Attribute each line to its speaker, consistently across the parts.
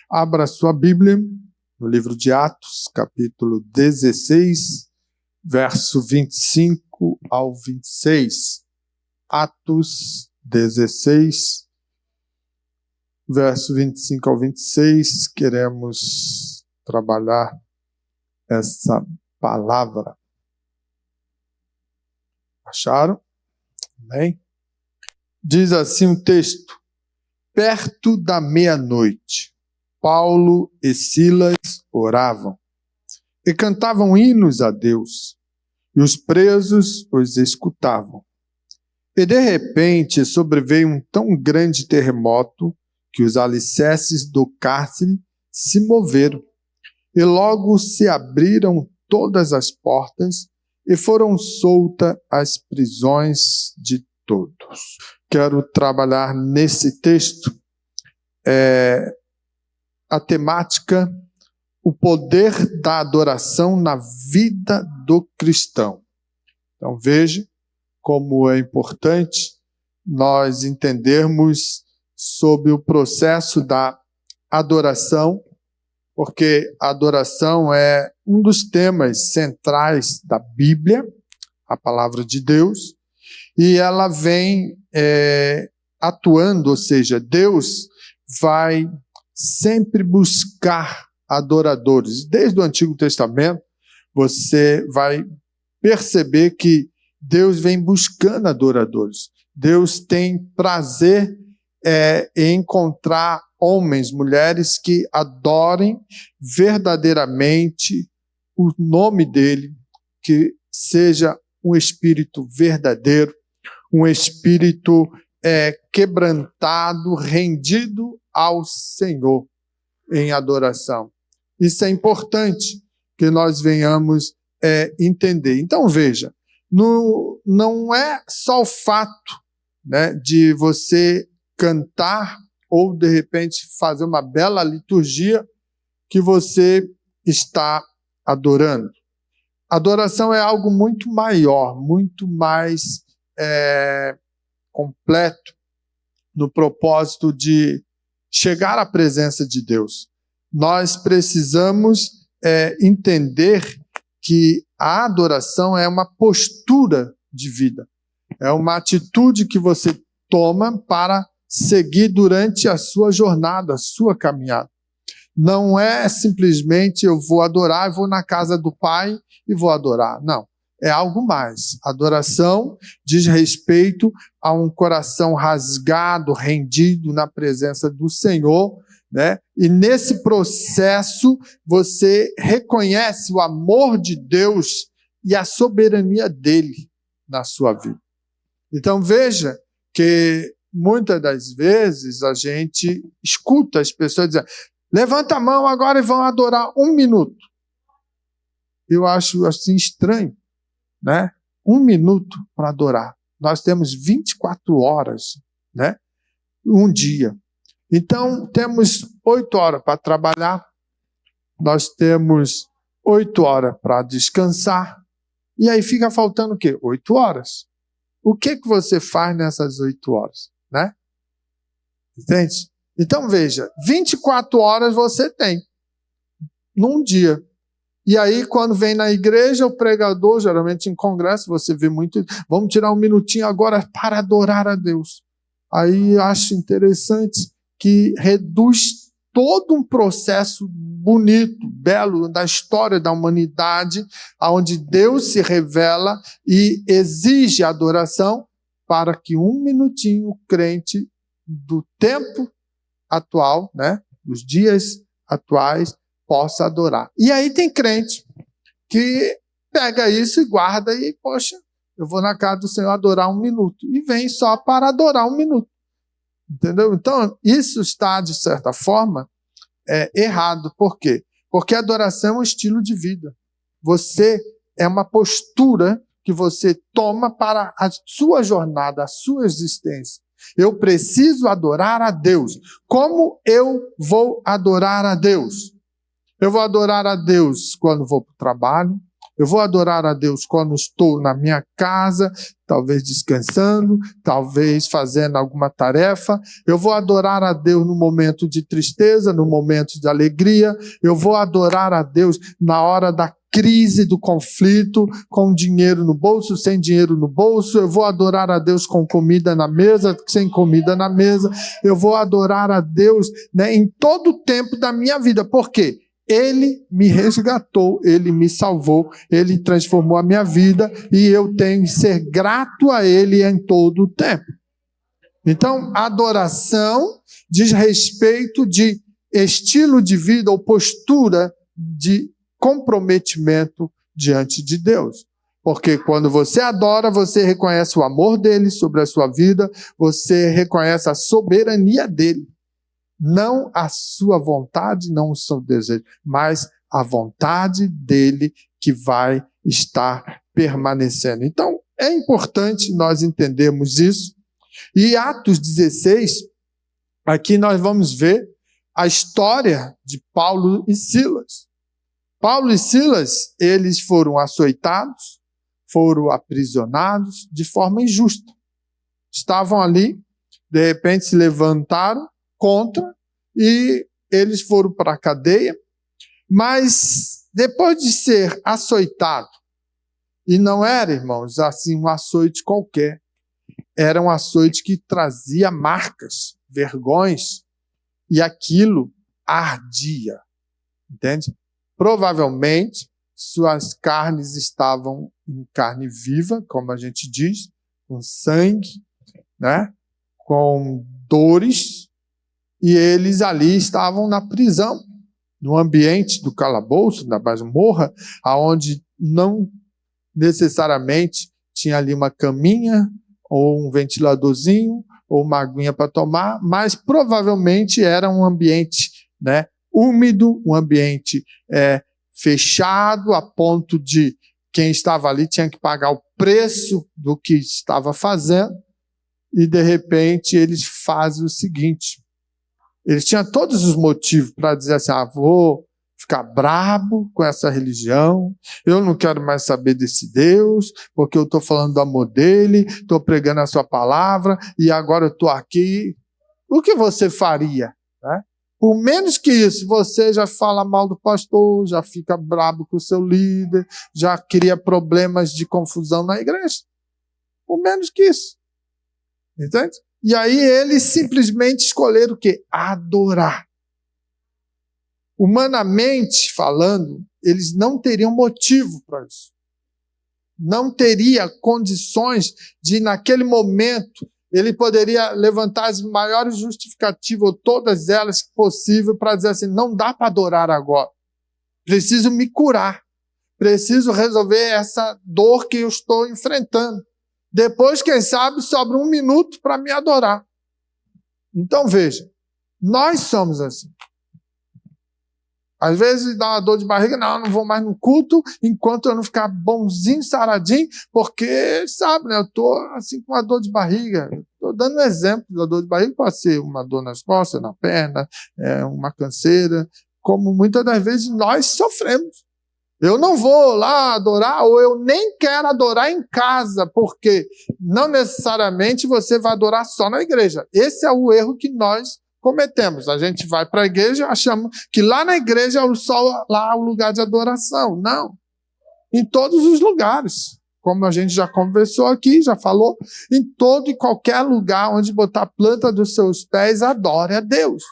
Speaker 1: Abra sua Bíblia no livro de Atos, capítulo 16, verso 25 ao 26. Atos 16, verso 25 ao 26. Queremos trabalhar essa palavra. Acharam? Amém? Diz assim o texto: perto da meia-noite, Paulo e Silas oravam e cantavam hinos a Deus, e os presos os escutavam. E de repente sobreveio um tão grande terremoto que os alicerces do cárcere se moveram, e logo se abriram todas as portas e foram soltas as prisões de todos. Quero trabalhar nesse texto a temática, o poder da adoração na vida do cristão. Então veja como é importante nós entendermos sobre o processo da adoração, porque a adoração é um dos temas centrais da Bíblia, a palavra de Deus, e ela vem atuando, ou seja, Deus vai sempre buscar adoradores. Desde o Antigo Testamento, você vai perceber que Deus vem buscando adoradores. Deus tem prazer em encontrar homens, mulheres que adorem verdadeiramente o nome dele, que seja um espírito verdadeiro, um espírito quebrantado, rendido ao Senhor em adoração. Isso é importante que nós venhamos entender. Então veja, não é só o fato, né, de você cantar ou de repente fazer uma bela liturgia que você está adorando. Adoração é algo muito maior, muito mais completo no propósito de chegar à presença de Deus. Nós precisamos entender que a adoração é uma postura de vida, é uma atitude que você toma para seguir durante a sua jornada, a sua caminhada. Não é simplesmente eu vou adorar, eu vou na casa do Pai e vou adorar. Não, é algo mais. Adoração diz respeito a um coração rasgado, rendido na presença do Senhor, né? E nesse processo você reconhece o amor de Deus e a soberania dele na sua vida. Então veja que muitas das vezes a gente escuta as pessoas dizendo: levanta a mão agora e vão adorar 1 minuto. Eu acho assim estranho, né? 1 minuto para adorar. Nós temos 24 horas, né? Um dia. Então, temos 8 horas para trabalhar, nós temos 8 horas para descansar, e aí fica faltando o quê? 8 horas. O que você faz nessas 8 horas, né? Entende? Então, veja, 24 horas você tem num dia. E aí, quando vem na igreja, o pregador, geralmente em congresso, você vê muito, vamos tirar 1 minutinho agora para adorar a Deus. Aí acho interessante que reduz todo um processo bonito, belo, da história da humanidade, onde Deus se revela e exige adoração para que 1 minutinho o crente do tempo atual, né, dos dias atuais, possa adorar. E aí tem crente que pega isso e guarda e, poxa, eu vou na casa do Senhor adorar 1 minuto. E vem só para adorar 1 minuto. Entendeu? Então, isso está, de certa forma, errado. Por quê? Porque a adoração é um estilo de vida. Você é uma postura que você toma para a sua jornada, a sua existência. Eu preciso adorar a Deus. Como eu vou adorar a Deus? Eu vou adorar a Deus quando vou para o trabalho, Eu vou adorar a Deus quando estou na minha casa, talvez descansando, talvez fazendo alguma tarefa. Eu vou adorar a Deus no momento de tristeza, no momento de alegria. Eu vou adorar a Deus na hora da crise, do conflito, com dinheiro no bolso, sem dinheiro no bolso. Eu vou adorar a Deus com comida na mesa, sem comida na mesa. Eu vou adorar a Deus, né, em todo o tempo da minha vida. Por quê? Ele me resgatou, Ele me salvou, Ele transformou a minha vida e eu tenho que ser grato a Ele em todo o tempo. Então, adoração diz respeito de estilo de vida ou postura de comprometimento diante de Deus. Porque quando você adora, você reconhece o amor dele sobre a sua vida, você reconhece a soberania dele. Não a sua vontade, não o seu desejo, mas a vontade dele que vai estar permanecendo. Então, é importante nós entendermos isso. E Atos 16, aqui nós vamos ver a história de Paulo e Silas. Paulo e Silas, eles foram açoitados, foram aprisionados de forma injusta. Estavam ali, de repente se levantaram contra e eles foram para a cadeia, mas depois de ser açoitado, e não era, irmãos, assim um açoite qualquer, era um açoite que trazia marcas, vergões, e aquilo ardia, entende? Provavelmente, suas carnes estavam em carne viva, como a gente diz, com sangue, né? Com dores, e eles ali estavam na prisão, no ambiente do calabouço, da masmorra, aonde não necessariamente tinha ali uma caminha, ou um ventiladorzinho, ou uma aguinha para tomar, mas provavelmente era um ambiente, né, úmido, um ambiente fechado, a ponto de quem estava ali tinha que pagar o preço do que estava fazendo, e de repente eles fazem o seguinte, eles tinham todos os motivos para dizer assim, vou ficar brabo com essa religião, eu não quero mais saber desse Deus, porque eu estou falando do amor dele, estou pregando a sua palavra, e agora eu estou aqui. O que você faria? Né? Por menos que isso, você já fala mal do pastor, já fica brabo com o seu líder, já cria problemas de confusão na igreja. Por menos que isso. Entende? E aí eles simplesmente escolheram o quê? Adorar. Humanamente falando, eles não teriam motivo para isso. Não teria condições de, naquele momento, ele poderia levantar as maiores justificativas, ou todas elas possíveis, para dizer assim, não dá para adorar agora. Preciso me curar. Preciso resolver essa dor que eu estou enfrentando. Depois, quem sabe, sobra 1 minuto para me adorar. Então, veja, nós somos assim. Às vezes dá uma dor de barriga, não vou mais no culto enquanto eu não ficar bonzinho, saradinho, porque, sabe, né, eu estou assim com uma dor de barriga. Estou dando um exemplo da dor de barriga, pode ser uma dor nas costas, na perna, uma canseira, como muitas das vezes nós sofremos. Eu não vou lá adorar, ou eu nem quero adorar em casa, porque não necessariamente você vai adorar só na igreja. Esse é o erro que nós cometemos. A gente vai para a igreja, achamos que lá na igreja é só lá o lugar de adoração. Não. Em todos os lugares. Como a gente já conversou aqui, já falou, em todo e qualquer lugar onde botar a planta dos seus pés, adore a Deus.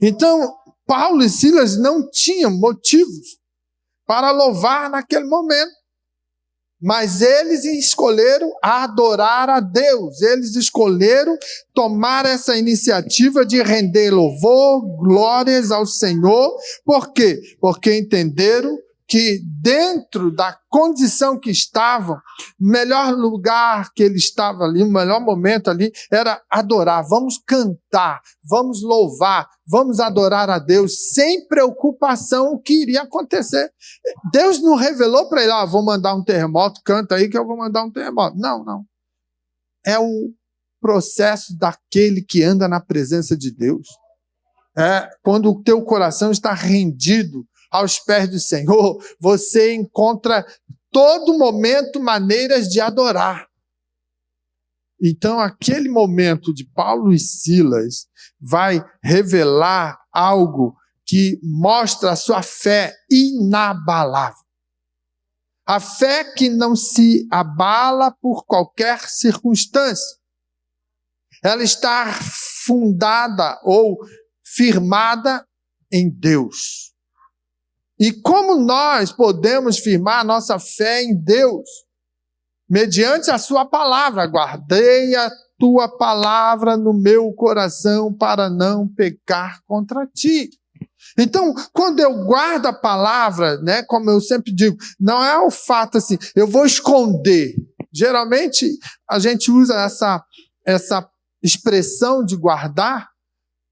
Speaker 1: Então, Paulo e Silas não tinham motivos para louvar naquele momento. Mas eles escolheram adorar a Deus. Eles escolheram tomar essa iniciativa de render louvor, glórias ao Senhor. Por quê? Porque entenderam que dentro da condição que estavam, o melhor lugar que ele estava ali, o melhor momento ali, era adorar. Vamos cantar, vamos louvar, vamos adorar a Deus, sem preocupação o que iria acontecer. Deus não revelou para ele, vou mandar um terremoto, canta aí que eu vou mandar um terremoto. Não. É o processo daquele que anda na presença de Deus. É quando o teu coração está rendido aos pés do Senhor, você encontra todo momento maneiras de adorar. Então, aquele momento de Paulo e Silas vai revelar algo que mostra a sua fé inabalável. A fé que não se abala por qualquer circunstância. Ela está fundada ou firmada em Deus. E como nós podemos firmar a nossa fé em Deus? Mediante a sua palavra. Guardei a tua palavra no meu coração para não pecar contra ti. Então, quando eu guardo a palavra, né, como eu sempre digo, não é o fato assim, eu vou esconder. Geralmente, a gente usa essa expressão de guardar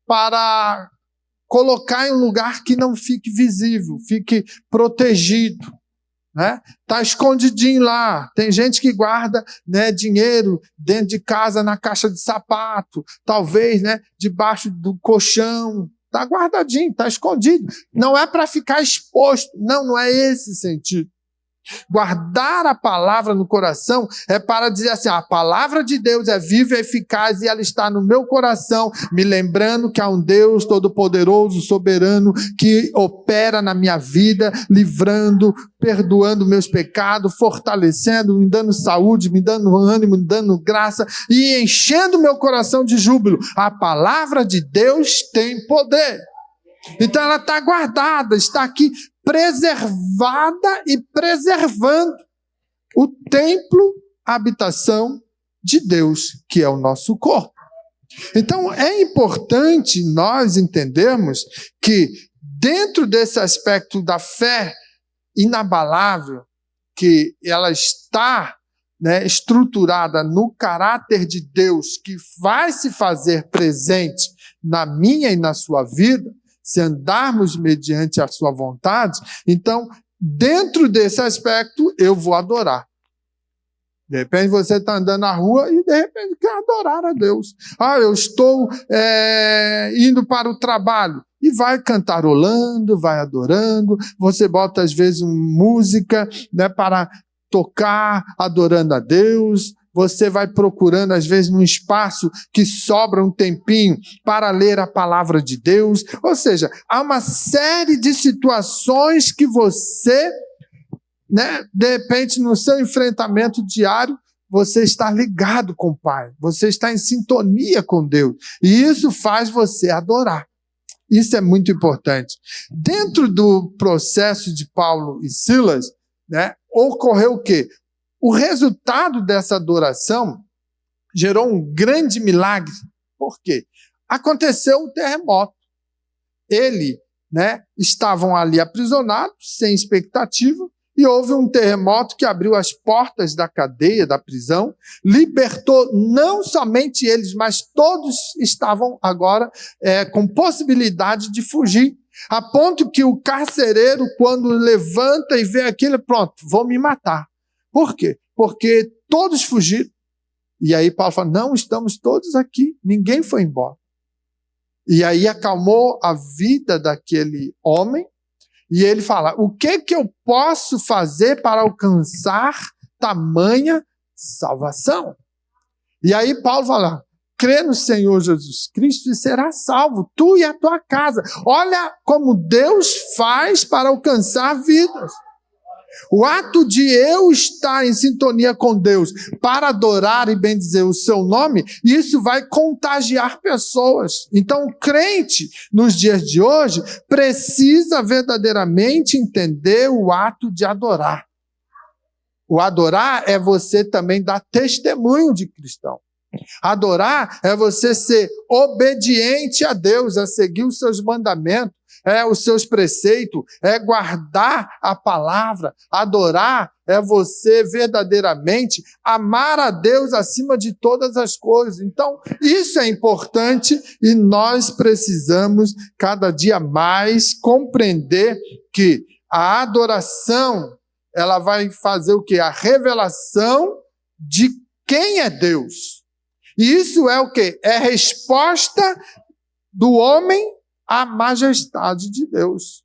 Speaker 1: para colocar em um lugar que não fique visível, fique protegido. Né? Tá escondidinho lá. Tem gente que guarda, né, dinheiro dentro de casa na caixa de sapato, talvez, né, debaixo do colchão. Está guardadinho, está escondido. Não é para ficar exposto. Não é esse sentido. Guardar a palavra no coração é para dizer assim, a palavra de Deus é viva e eficaz e ela está no meu coração, me lembrando que há um Deus todo-poderoso, soberano, que opera na minha vida, livrando, perdoando meus pecados, fortalecendo, me dando saúde, me dando ânimo, me dando graça e enchendo meu coração de júbilo. A palavra de Deus tem poder. Então ela está guardada, está aqui preservada e preservando o templo, a habitação de Deus, que é o nosso corpo. Então é importante nós entendermos que dentro desse aspecto da fé inabalável, que ela está, né, estruturada no caráter de Deus, que vai se fazer presente na minha e na sua vida, se andarmos mediante a sua vontade, então, dentro desse aspecto, eu vou adorar. De repente você está andando na rua e de repente quer adorar a Deus. Eu estou indo para o trabalho. E vai cantarolando, vai adorando. Você bota às vezes música, né, para tocar, adorando a Deus. Você vai procurando, às vezes, num espaço que sobra um tempinho para ler a palavra de Deus. Ou seja, há uma série de situações que você, né, de repente, no seu enfrentamento diário, você está ligado com o Pai. Você está em sintonia com Deus. E isso faz você adorar. Isso é muito importante. Dentro do processo de Paulo e Silas, né, ocorreu o quê? O resultado dessa adoração gerou um grande milagre. Por quê? Aconteceu um terremoto. Estavam ali aprisionados, sem expectativa, e houve um terremoto que abriu as portas da cadeia, da prisão, libertou não somente eles, mas todos estavam agora com possibilidade de fugir. A ponto que o carcereiro, quando levanta e vê aquilo, pronto, vou me matar. Por quê? Porque todos fugiram. E aí Paulo fala, não, estamos todos aqui, ninguém foi embora. E aí acalmou a vida daquele homem, e ele fala, o que eu posso fazer para alcançar tamanha salvação? E aí Paulo fala, crê no Senhor Jesus Cristo e será salvo, tu e a tua casa. Olha como Deus faz para alcançar vidas. O ato de eu estar em sintonia com Deus para adorar e bendizer o seu nome, isso vai contagiar pessoas. Então, o crente, nos dias de hoje, precisa verdadeiramente entender o ato de adorar. O adorar é você também dar testemunho de cristão. Adorar é você ser obediente a Deus, a seguir os seus mandamentos, os seus preceitos, é guardar a palavra. Adorar é você verdadeiramente amar a Deus acima de todas as coisas. Então, isso é importante e nós precisamos cada dia mais compreender que a adoração, ela vai fazer o quê? A revelação de quem é Deus. E isso é o quê? É resposta do homem à majestade de Deus.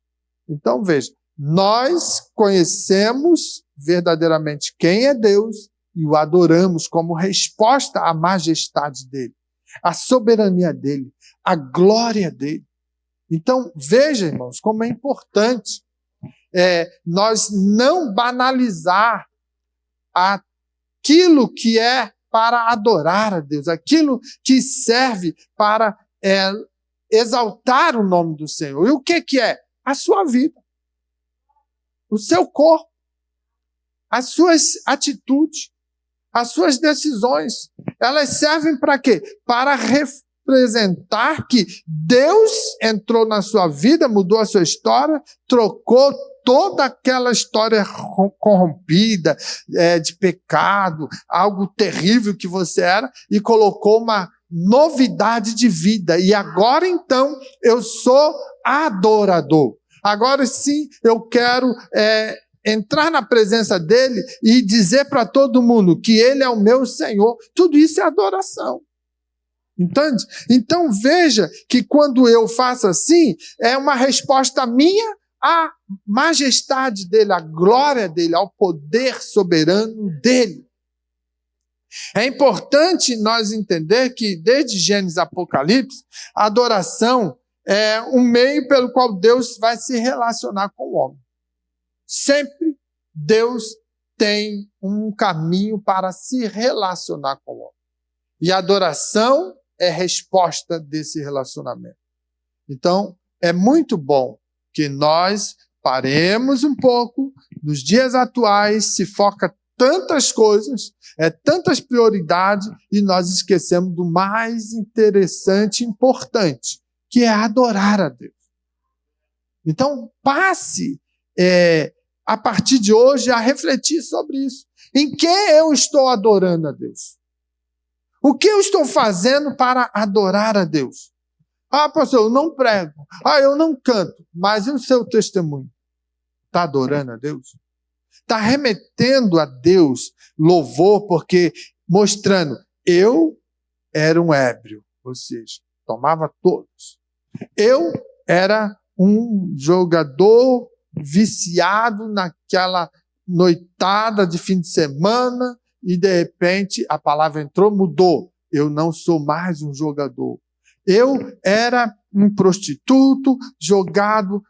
Speaker 1: Então, veja, nós conhecemos verdadeiramente quem é Deus e o adoramos como resposta à majestade dele, à soberania dele, à glória dele. Então, veja, irmãos, como é importante nós não banalizar aquilo que é para adorar a Deus, aquilo que serve para exaltar o nome do Senhor. E o que é? A sua vida, o seu corpo, as suas atitudes, as suas decisões. Elas servem para quê? Para representar que Deus entrou na sua vida, mudou a sua história, trocou toda aquela história corrompida, de pecado, algo terrível que você era, e colocou uma novidade de vida. E agora, então, eu sou adorador. Agora sim, eu quero entrar na presença dele e dizer para todo mundo que ele é o meu Senhor. Tudo isso é adoração. Entende? Então veja que quando eu faço assim, é uma resposta minha à majestade dele, à glória dele, ao poder soberano dele. É importante nós entender que desde Gênesis e Apocalipse, a adoração é um meio pelo qual Deus vai se relacionar com o homem. Sempre Deus tem um caminho para se relacionar com o homem. E a adoração é resposta desse relacionamento. Então, é muito bom que nós paremos um pouco. Nos dias atuais se foca tantas coisas, tantas prioridades, e nós esquecemos do mais interessante e importante, que é adorar a Deus. Então, passe a partir de hoje a refletir sobre isso. Em que eu estou adorando a Deus? O que eu estou fazendo para adorar a Deus? Ah, pastor, eu não prego. Ah, eu não canto. Mas e o seu testemunho? Está adorando a Deus? Está remetendo a Deus louvor, porque mostrando, eu era um ébrio, ou seja, tomava todos. Eu era um jogador viciado naquela noitada de fim de semana, e de repente a palavra entrou, mudou. Eu não sou mais um jogador. Eu era um prostituto jogado,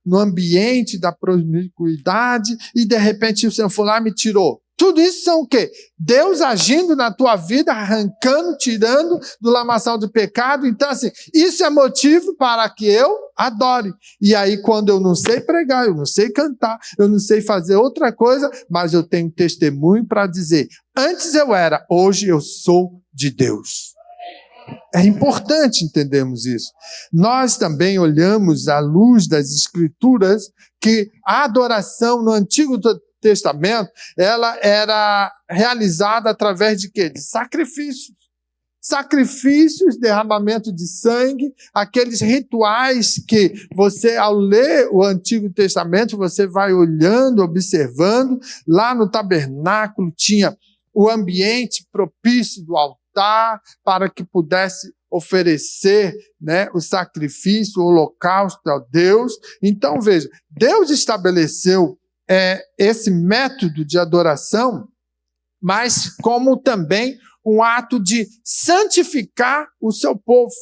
Speaker 1: no ambiente da promiscuidade, e de repente o Senhor foi lá e me tirou. Tudo isso são o quê? Deus agindo na tua vida, arrancando, tirando do lamaçal do pecado. Então, assim, isso é motivo para que eu adore. E aí, quando eu não sei pregar, eu não sei cantar, eu não sei fazer outra coisa, mas eu tenho testemunho para dizer, antes eu era, hoje eu sou de Deus. É importante entendermos isso. Nós também olhamos à luz das Escrituras que a adoração no Antigo Testamento, ela era realizada através de quê? De sacrifícios. Sacrifícios, derramamento de sangue, aqueles rituais que você, ao ler o Antigo Testamento, você vai olhando, observando. Lá no tabernáculo tinha o ambiente propício do altar para que pudesse oferecer, o sacrifício, o holocausto a Deus. Então, veja, Deus estabeleceu esse método de adoração, mas como também um ato de santificar o seu povo,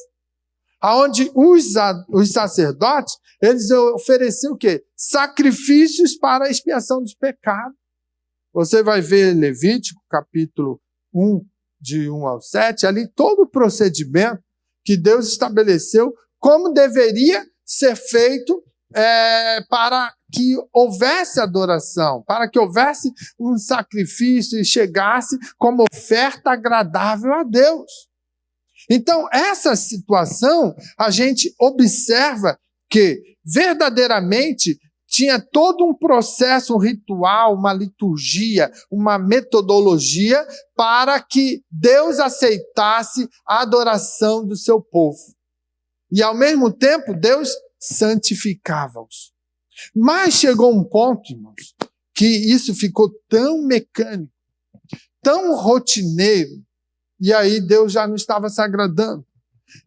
Speaker 1: aonde os sacerdotes, eles ofereciam o quê? Sacrifícios para a expiação dos pecados. Você vai ver Levítico, capítulo 1, de 1 ao 7, ali todo o procedimento que Deus estabeleceu, como deveria ser feito para que houvesse adoração, para que houvesse um sacrifício e chegasse como oferta agradável a Deus. Então, essa situação, a gente observa que verdadeiramente tinha todo um processo, um ritual, uma liturgia, uma metodologia para que Deus aceitasse a adoração do seu povo. E, ao mesmo tempo, Deus santificava-os. Mas chegou um ponto, irmãos, que isso ficou tão mecânico, tão rotineiro, e aí Deus já não estava se agradando.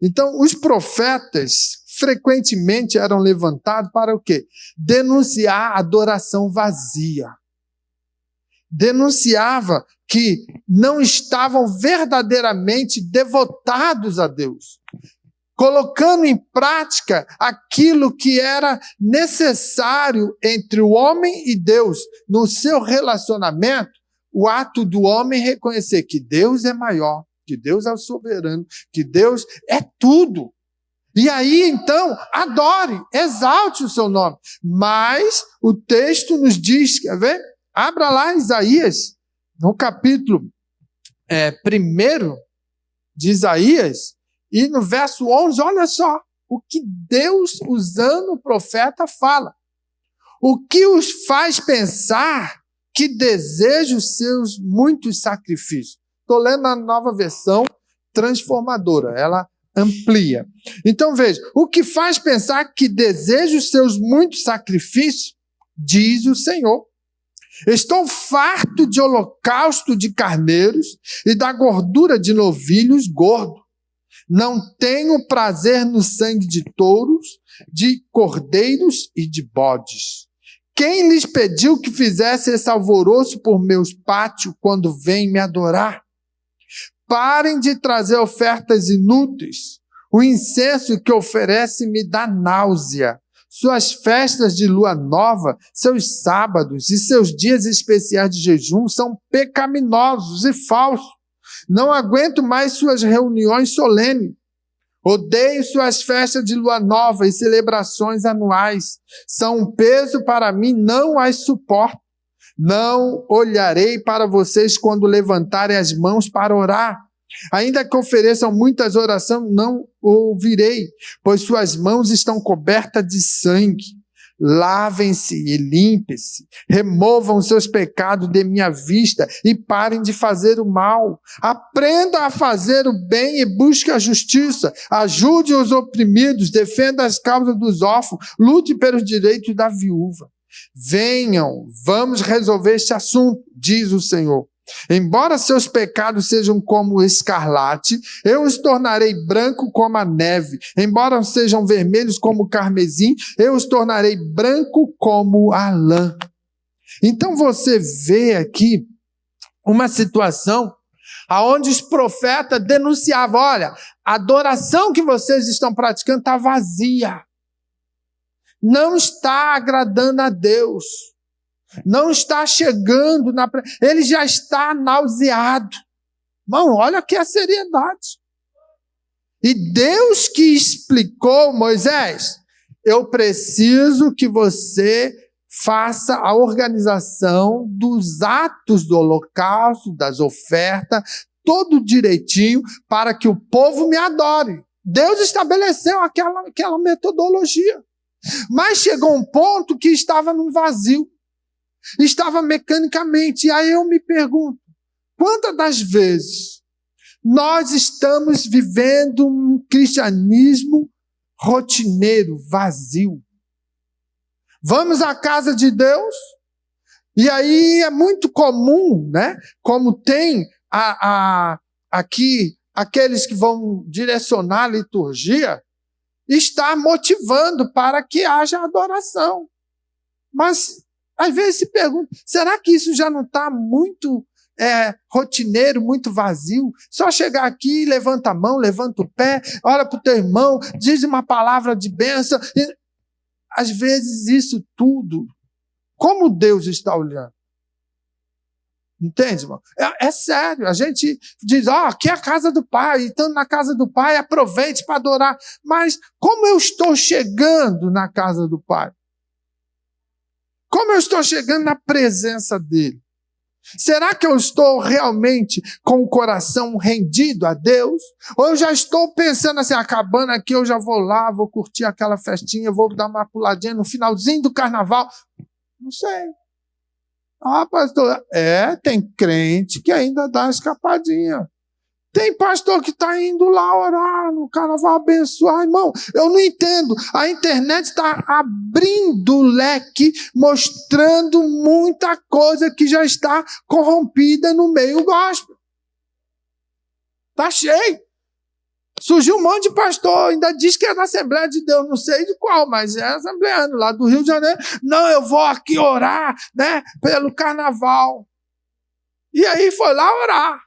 Speaker 1: Então, os profetas frequentemente eram levantados para o quê? Denunciar a adoração vazia. Denunciava que não estavam verdadeiramente devotados a Deus, colocando em prática aquilo que era necessário entre o homem e Deus, no seu relacionamento, o ato do homem reconhecer que Deus é maior, que Deus é o soberano, que Deus é tudo. E aí, então, adore, exalte o seu nome. Mas o texto nos diz, quer ver? Abra lá Isaías, no capítulo 1 de Isaías, e no verso 11, olha só o que Deus, usando o profeta, fala. O que os faz pensar que deseja os seus muitos sacrifícios? Estou lendo a nova versão transformadora, ela amplia. Então veja, o que faz pensar que deseja os seus muitos sacrifícios, diz o Senhor. Estou farto de holocausto de carneiros e da gordura de novilhos gordos. Não tenho prazer no sangue de touros, de cordeiros e de bodes. Quem lhes pediu que fizesse esse alvoroço por meus pátios quando vêm me adorar? Parem de trazer ofertas inúteis. O incenso que oferece me dá náusea. Suas festas de lua nova, seus sábados e seus dias especiais de jejum são pecaminosos e falsos. Não aguento mais suas reuniões solenes. Odeio suas festas de lua nova e celebrações anuais. São um peso para mim, não as suporto. Não olharei para vocês quando levantarem as mãos para orar. Ainda que ofereçam muitas orações, não ouvirei, pois suas mãos estão cobertas de sangue. Lavem-se e limpem-se, removam seus pecados de minha vista e parem de fazer o mal. Aprenda a fazer o bem e busque a justiça. Ajude os oprimidos, defenda as causas dos órfãos, lute pelos direitos da viúva. Venham, vamos resolver este assunto, diz o Senhor. Embora seus pecados sejam como escarlate, eu os tornarei branco como a neve. Embora sejam vermelhos como o carmesim, eu os tornarei branco como a lã. Então você vê aqui uma situação onde os profetas denunciavam, olha, a adoração que vocês estão praticando está vazia. Não está agradando a Deus. Não está chegando ele já está nauseado. Irmão, olha aqui a seriedade. E Deus que explicou, Moisés, eu preciso que você faça a organização dos atos do holocausto, das ofertas, todo direitinho, para que o povo me adore. Deus estabeleceu aquela metodologia. Mas chegou um ponto que estava num vazio. Estava mecanicamente. E aí eu me pergunto, quantas das vezes nós estamos vivendo um cristianismo rotineiro, vazio? Vamos à casa de Deus, e aí é muito comum, né? Como tem aqui aqueles que vão direcionar a liturgia, estar motivando para que haja adoração. Mas às vezes se pergunta, será que isso já não está muito rotineiro, muito vazio? Só chegar aqui, levanta a mão, levanta o pé, olha para o teu irmão, diz uma palavra de bênção. E, às vezes isso tudo, como Deus está olhando? Entende, irmão? É sério, a gente diz, aqui é a casa do Pai, estando na casa do Pai, aproveite para adorar. Mas como eu estou chegando na casa do Pai? Como eu estou chegando na presença dele? Será que eu estou realmente com o coração rendido a Deus? Ou eu já estou pensando assim, acabando aqui, eu já vou lá, vou curtir aquela festinha, vou dar uma puladinha no finalzinho do carnaval? Não sei. Pastor, tem crente que ainda dá uma escapadinha. Tem pastor que está indo lá orar no carnaval, abençoar. Irmão, eu não entendo. A internet está abrindo o leque, mostrando muita coisa que já está corrompida no meio gospel. Está cheio. Surgiu um monte de pastor, ainda diz que é da Assembleia de Deus, não sei de qual, mas é assembleano, lá do Rio de Janeiro. Não, eu vou aqui orar, né, pelo carnaval. E aí foi lá orar.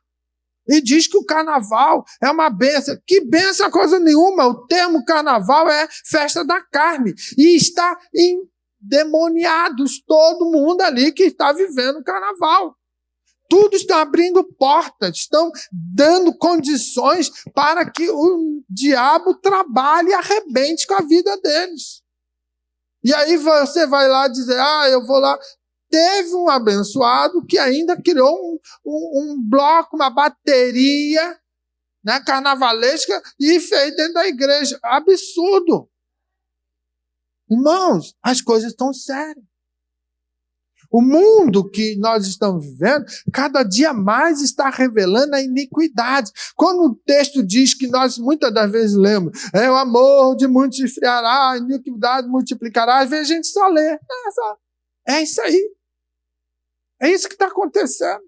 Speaker 1: E diz que o carnaval é uma bênção. Que bênção coisa nenhuma. O termo carnaval é festa da carne. E está endemoniados todo mundo ali que está vivendo o carnaval. Tudo estão abrindo portas, estão dando condições para que o diabo trabalhe e arrebente com a vida deles. E aí você vai lá dizer, eu vou lá. Teve um abençoado que ainda criou um bloco, uma bateria, né, carnavalesca e fez dentro da igreja. Absurdo. Irmãos, as coisas estão sérias. O mundo que nós estamos vivendo, cada dia mais está revelando a iniquidade. Quando o texto diz que nós muitas das vezes lemos, o amor de muitos esfriará, a iniquidade multiplicará, às vezes a gente só lê. É isso aí. É isso que está acontecendo.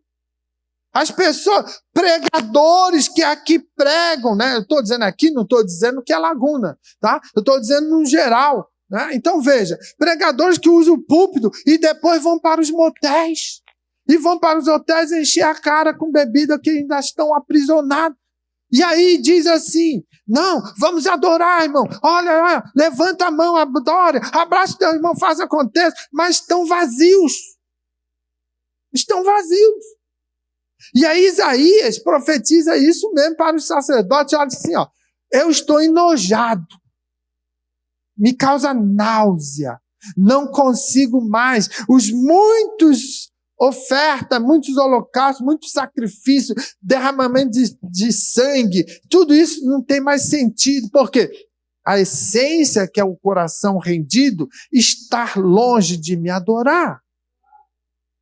Speaker 1: As pessoas, pregadores que aqui pregam, né? Eu estou dizendo aqui, não estou dizendo que é Laguna, tá? Eu estou dizendo no geral. Né? Então veja, pregadores que usam o púlpito e depois vão para os motéis. E vão para os hotéis encher a cara com bebida que ainda estão aprisionados. E aí diz assim, não, vamos adorar, irmão. Olha, levanta a mão, adora, abraça teu irmão, faz acontecer. Mas estão vazios. Estão vazios. E aí Isaías profetiza isso mesmo para os sacerdotes. Olha assim, eu estou enojado. Me causa náusea. Não consigo mais. Os muitos ofertas, muitos holocaustos, muitos sacrifícios, derramamento de sangue, tudo isso não tem mais sentido. Por quê? A essência, que é o coração rendido, está longe de me adorar.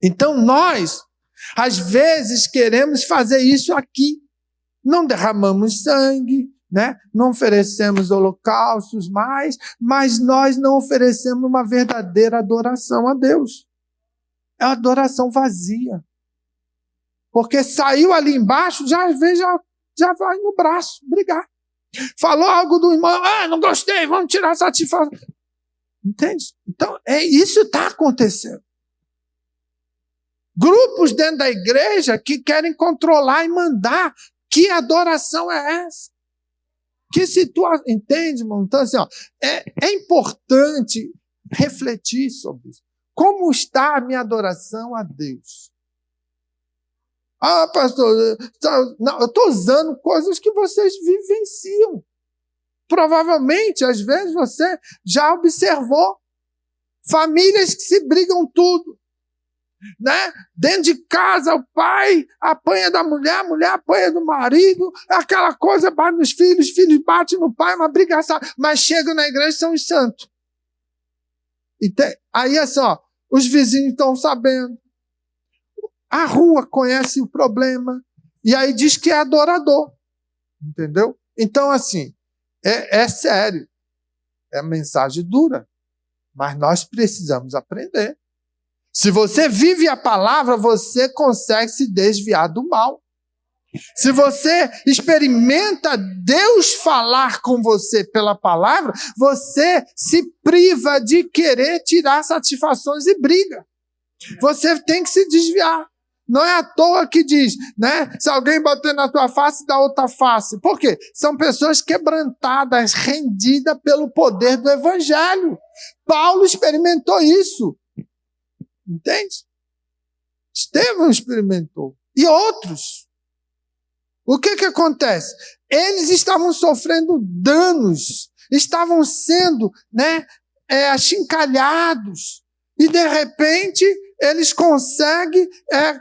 Speaker 1: Então nós, às vezes, queremos fazer isso aqui. Não derramamos sangue, né? Não oferecemos holocaustos mais, mas nós não oferecemos uma verdadeira adoração a Deus. É uma adoração vazia. Porque saiu ali embaixo, já às vezes já vai no braço brigar. Falou algo do irmão, não gostei, vamos tirar a satisfação. Entende? Então, isso está acontecendo. Grupos dentro da igreja que querem controlar e mandar. Que adoração é essa? Que situação, entende, irmão? Então, assim, é importante refletir sobre isso. Como está a minha adoração a Deus? Pastor, não, eu estou usando coisas que vocês vivenciam. Provavelmente, às vezes, você já observou famílias que se brigam tudo. Né? Dentro de casa, o pai apanha da mulher, a mulher apanha do marido, aquela coisa bate nos filhos, os filhos batem no pai, uma briga, mas chegam na igreja e são os santos. Aí é só, os vizinhos estão sabendo, a rua conhece o problema, e aí diz que é adorador, entendeu? Então, assim, é sério, é mensagem dura, mas nós precisamos aprender. Se você vive a palavra, você consegue se desviar do mal. Se você experimenta Deus falar com você pela palavra, você se priva de querer tirar satisfações e briga. Você tem que se desviar. Não é à toa que diz, né? Se alguém bater na tua face, dá outra face. Por quê? São pessoas quebrantadas, rendidas pelo poder do evangelho. Paulo experimentou isso. Entende? Estevão experimentou. E outros. O que acontece? Eles estavam sofrendo danos, estavam sendo, né, achincalhados. E, de repente, eles conseguem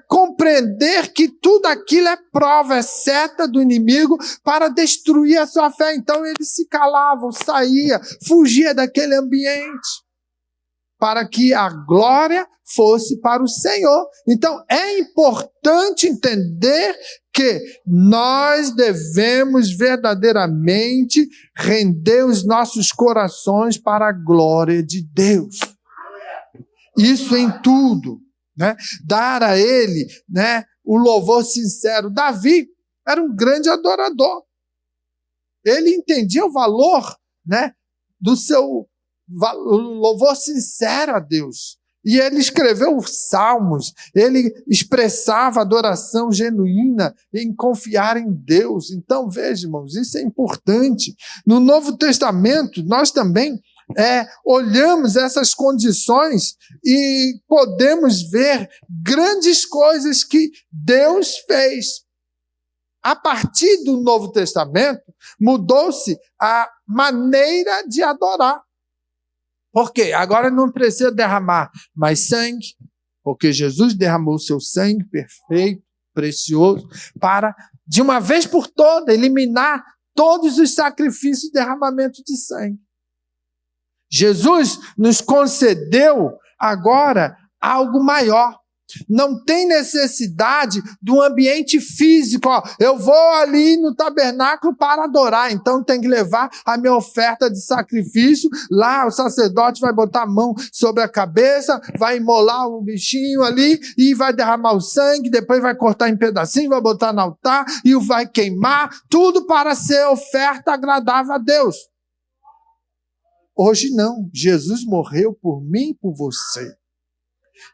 Speaker 1: compreender que tudo aquilo é prova, é seta do inimigo para destruir a sua fé. Então, eles se calavam, saíam, fugiam daquele ambiente, para que a glória fosse para o Senhor. Então, é importante entender que nós devemos verdadeiramente render os nossos corações para a glória de Deus. Isso em tudo, né? Dar a Ele, né, o louvor sincero. Davi era um grande adorador. Ele entendia o valor, né, do seu louvor sincero a Deus. E ele escreveu os salmos, ele expressava adoração genuína em confiar em Deus. Então, veja, irmãos, isso é importante. No Novo Testamento, nós também olhamos essas condições e podemos ver grandes coisas que Deus fez. A partir do Novo Testamento, mudou-se a maneira de adorar. Por quê? Agora não precisa derramar mais sangue, porque Jesus derramou seu sangue perfeito, precioso, para, de uma vez por todas, eliminar todos os sacrifícios de derramamento de sangue. Jesus nos concedeu agora algo maior. Não tem necessidade de um ambiente físico. Eu vou ali no tabernáculo para adorar, então tem que levar a minha oferta de sacrifício. Lá o sacerdote vai botar a mão sobre a cabeça, vai imolar o bichinho ali e vai derramar o sangue, depois vai cortar em pedacinho, vai botar no altar e o vai queimar, tudo para ser oferta agradável a Deus. Hoje não, Jesus morreu por mim e por você.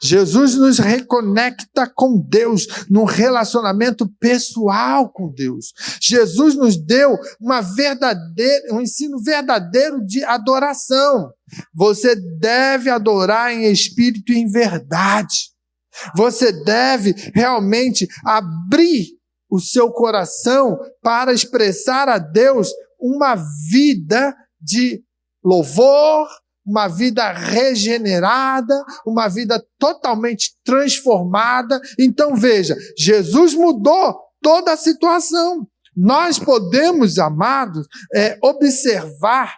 Speaker 1: Jesus nos reconecta com Deus, num relacionamento pessoal com Deus. Jesus nos deu um ensino verdadeiro de adoração. Você deve adorar em espírito e em verdade. Você deve realmente abrir o seu coração para expressar a Deus uma vida de louvor, uma vida regenerada, uma vida totalmente transformada. Então veja, Jesus mudou toda a situação. Nós podemos, amados, observar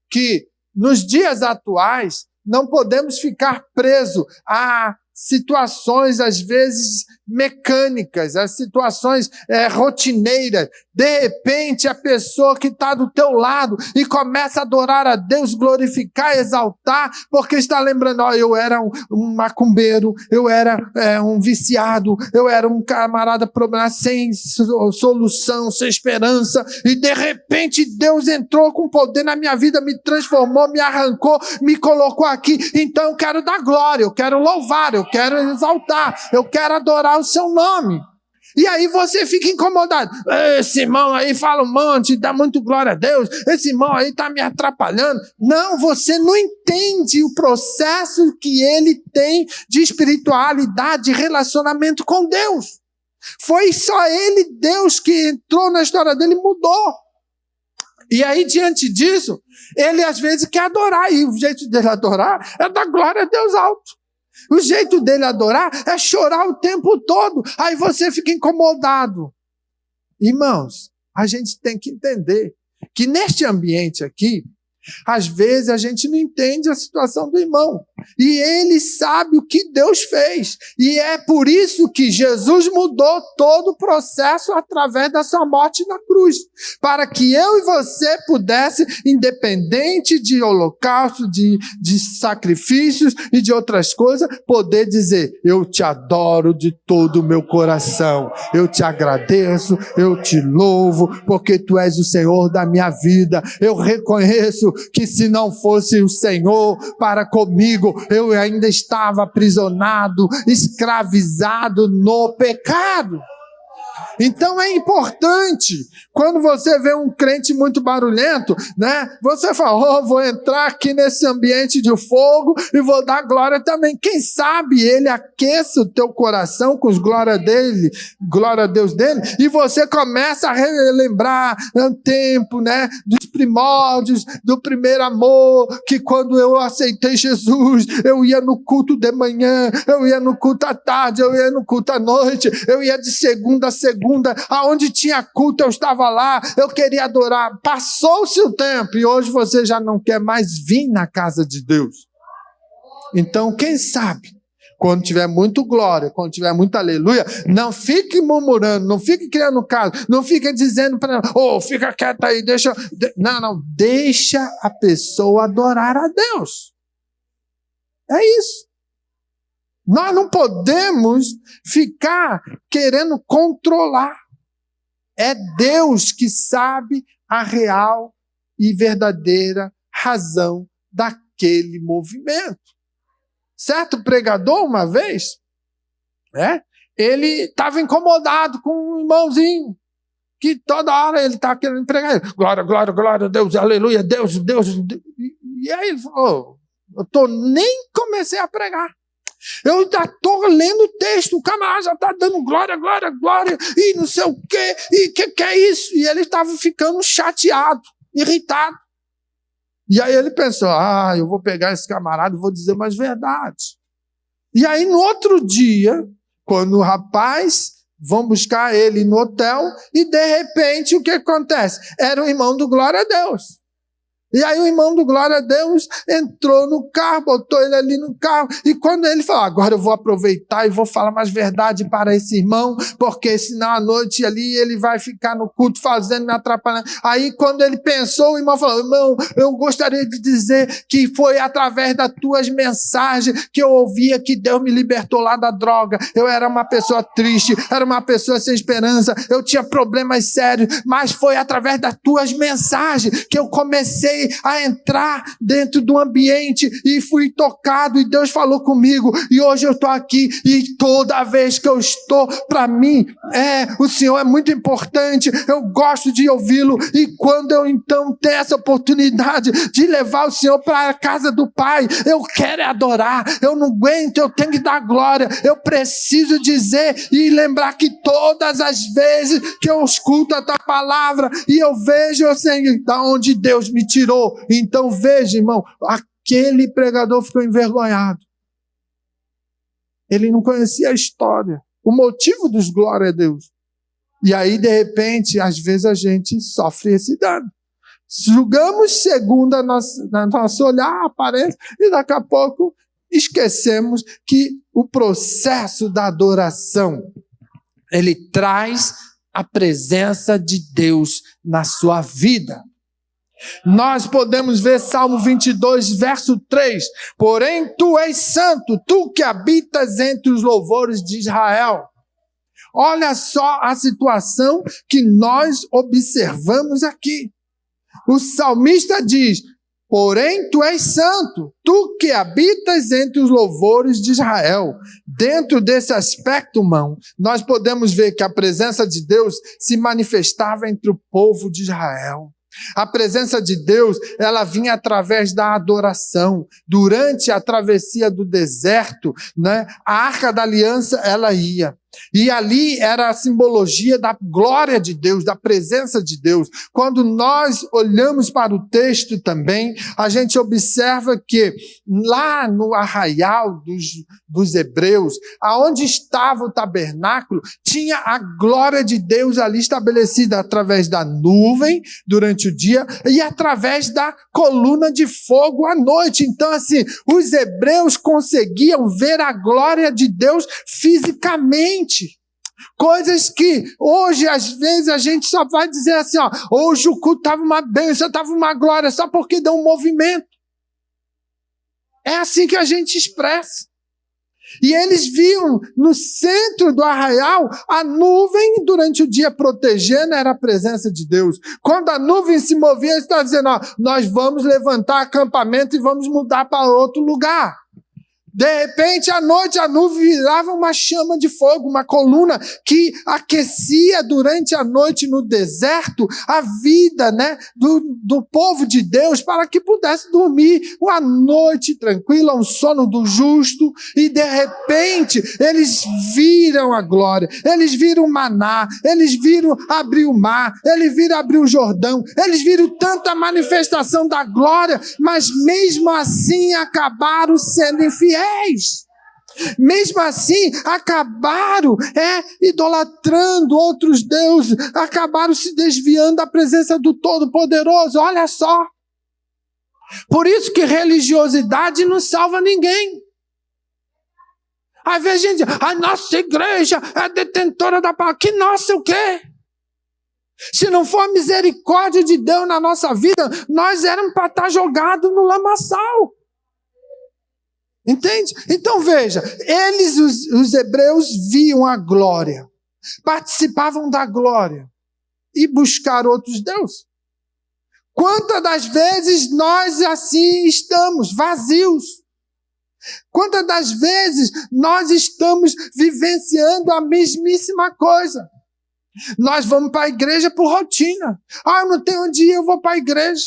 Speaker 1: que nos dias atuais não podemos ficar presos a situações, às vezes, mecânicas, as situações rotineiras. De repente, a pessoa que está do teu lado e começa a adorar a Deus, glorificar, exaltar, porque está lembrando, eu era um macumbeiro, eu era um viciado, eu era um camarada sem solução, sem esperança, e de repente Deus entrou com poder na minha vida, me transformou, me arrancou, me colocou aqui, então eu quero dar glória, eu quero louvar, eu quero exaltar, eu quero adorar o seu nome. E aí você fica incomodado. Esse irmão aí fala um monte, dá muito glória a Deus, esse irmão aí está me atrapalhando. Não, você não entende o processo que ele tem de espiritualidade, de relacionamento com Deus. Foi só ele, Deus, que entrou na história dele e mudou. E aí, diante disso, ele às vezes quer adorar, e o jeito dele adorar é dar glória a Deus alto. O jeito dele adorar é chorar o tempo todo. Aí você fica incomodado. Irmãos, a gente tem que entender que neste ambiente aqui, às vezes a gente não entende a situação do irmão. E ele sabe o que Deus fez. E é por isso que Jesus mudou todo o processo através da sua morte na cruz. Para que eu e você pudesse, independente de holocausto, de sacrifícios e de outras coisas, poder dizer, eu te adoro de todo o meu coração. Eu te agradeço, eu te louvo, porque tu és o Senhor da minha vida. Eu reconheço que se não fosse o Senhor para comigo, eu ainda estava aprisionado, escravizado no pecado. Então é importante, quando você vê um crente muito barulhento, né? Você fala, vou entrar aqui nesse ambiente de fogo e vou dar glória também. Quem sabe ele aqueça o teu coração com as glórias dele, glória a Deus dele, e você começa a relembrar o tempo, né? Dos primórdios, do primeiro amor, que quando eu aceitei Jesus, eu ia no culto de manhã, eu ia no culto à tarde, eu ia no culto à noite, eu ia de segunda a segunda, aonde tinha culto eu estava lá, eu queria adorar. Passou-se o tempo e hoje você já não quer mais vir na casa de Deus. Então, quem sabe, quando tiver muito glória, quando tiver muito aleluia, não fique murmurando, não fique criando caso, não fique dizendo para ela, fica quieta aí, deixa. Não, deixa a pessoa adorar a Deus. É isso. Nós não podemos ficar querendo controlar. É Deus que sabe a real e verdadeira razão daquele movimento. Certo pregador, uma vez, ele estava incomodado com um irmãozinho, que toda hora ele estava querendo pregar. Glória, glória, glória a Deus, aleluia, Deus, Deus. E aí ele falou, nem comecei a pregar. Eu ainda estou lendo o texto, o camarada já está dando glória, glória, glória, e não sei o quê, e que é isso? E ele estava ficando chateado, irritado. E aí ele pensou, eu vou pegar esse camarada e vou dizer mais verdade. E aí no outro dia, quando o rapaz vão buscar ele no hotel, e de repente o que acontece? Era o irmão do Glória a Deus. E aí o irmão do Glória a Deus entrou no carro, botou ele ali no carro, e quando ele falou, agora eu vou aproveitar e vou falar mais verdade para esse irmão, porque senão à noite ali ele vai ficar no culto fazendo, me atrapalhando. Aí quando ele pensou, o irmão falou, irmão, eu gostaria de dizer que foi através das tuas mensagens que eu ouvia que Deus me libertou lá da droga. Eu era uma pessoa triste, era uma pessoa sem esperança, eu tinha problemas sérios, mas foi através das tuas mensagens que eu comecei a entrar dentro do ambiente e fui tocado e Deus falou comigo e hoje eu estou aqui e toda vez que eu estou, para mim, o Senhor é muito importante, eu gosto de ouvi-lo e quando eu então tenho essa oportunidade de levar o Senhor para a casa do Pai, eu quero adorar, eu não aguento, eu tenho que dar glória, eu preciso dizer e lembrar que todas as vezes que eu escuto a tua palavra e eu vejo, eu sei da onde Deus me tirou. Então veja, irmão, aquele pregador ficou envergonhado. Ele não conhecia a história, o motivo dos glória a Deus. E aí, de repente, às vezes a gente sofre esse dano. Julgamos segundo a nosso olhar, aparência, e daqui a pouco esquecemos que o processo da adoração, ele traz a presença de Deus na sua vida. Nós podemos ver Salmo 22, verso 3. Porém, tu és santo, tu que habitas entre os louvores de Israel. Olha só a situação que nós observamos aqui. O salmista diz, porém, tu és santo, tu que habitas entre os louvores de Israel. Dentro desse aspecto, irmão, nós podemos ver que a presença de Deus se manifestava entre o povo de Israel. A presença de Deus, ela vinha através da adoração. Durante a travessia do deserto, a Arca da Aliança, ela ia. E ali era a simbologia da glória de Deus, da presença de Deus. Quando nós olhamos para o texto também, a gente observa que lá no arraial dos hebreus, aonde estava o tabernáculo, tinha a glória de Deus ali estabelecida através da nuvem durante o dia e através da coluna de fogo à noite. Então, assim, os hebreus conseguiam ver a glória de Deus fisicamente. Coisas que hoje, às vezes, a gente só vai dizer assim, hoje o culto estava uma bênção, estava uma glória, só porque deu um movimento. É assim que a gente expressa. E eles viam no centro do arraial a nuvem durante o dia protegendo, era a presença de Deus. Quando a nuvem se movia, eles estavam dizendo, nós vamos levantar acampamento e vamos mudar para outro lugar. De repente, à noite, a nuvem virava uma chama de fogo, uma coluna que aquecia durante a noite no deserto a vida do povo de Deus para que pudesse dormir uma noite tranquila, um sono do justo. E, de repente, eles viram a glória, eles viram o maná, eles viram abrir o mar, eles viram abrir o Jordão, eles viram tanta manifestação da glória, mas mesmo assim acabaram sendo infiéis. Mesmo assim, acabaram idolatrando outros deuses, acabaram se desviando da presença do Todo-Poderoso. Olha só. Por isso que religiosidade não salva ninguém. Às vezes a gente diz, a nossa igreja é detentora da palavra. Que nossa o quê? Se não for a misericórdia de Deus na nossa vida, nós éramos para estar jogados no lamaçal. Entende? Então veja, eles, os hebreus, viam a glória, participavam da glória e buscaram outros deuses. Quantas das vezes nós assim estamos, vazios? Quantas das vezes nós estamos vivenciando a mesmíssima coisa? Nós vamos para a igreja por rotina. Eu não tenho onde ir, eu vou para a igreja.